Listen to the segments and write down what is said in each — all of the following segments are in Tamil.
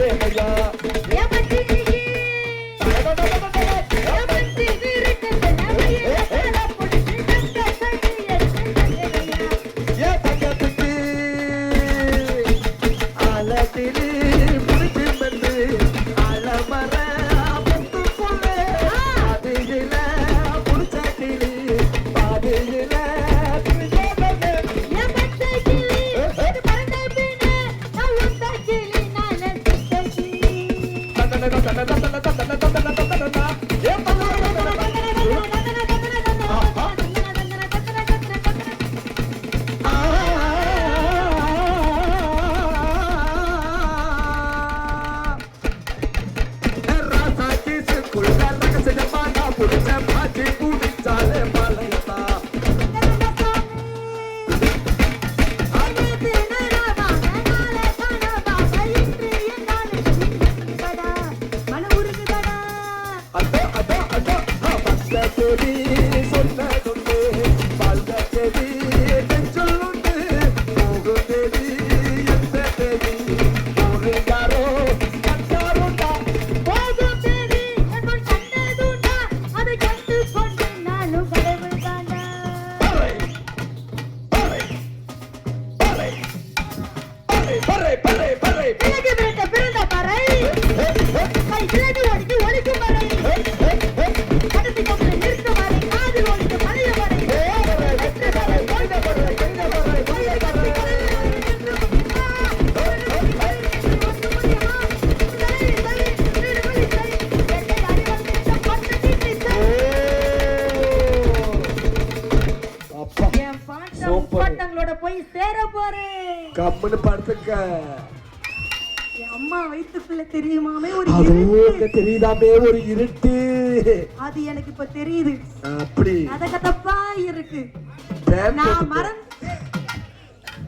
ஏமையா போய் சேர போறேன். கம்முன்னு படுத்துக்க. அம்மா வயித்துக்குள்ள தெரியுமாமே ஒரு இருட்டு தெரியுதாமே ஒரு இருட்டு. அது எனக்கு இப்ப தெரியுது. அப்படி கதகதப்பா இருக்கு.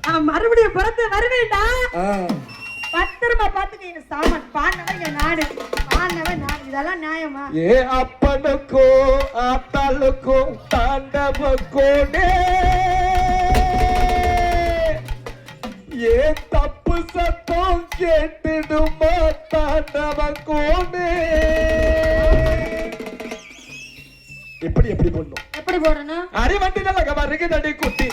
நான் மறுபடியும் பிறந்து வருவேன்டா. பத்திரமா பாத்துக்க. சாமான் பாண்டவன் நாடு பாண்டவன் நாடு. இதெல்லாம் நியாயமா? ஏ அப்பனுக்கோ ஆத்தாளுக்கோ தாண்டவ கோடே ஏ தப்பு சத்தம் கேட்டுடுமா தாண்டவ கோடே. எப்படி எப்படி பண்ணும்? எப்படி போடணும்? அரை வண்டி நல்ல வருகிறது குட்டி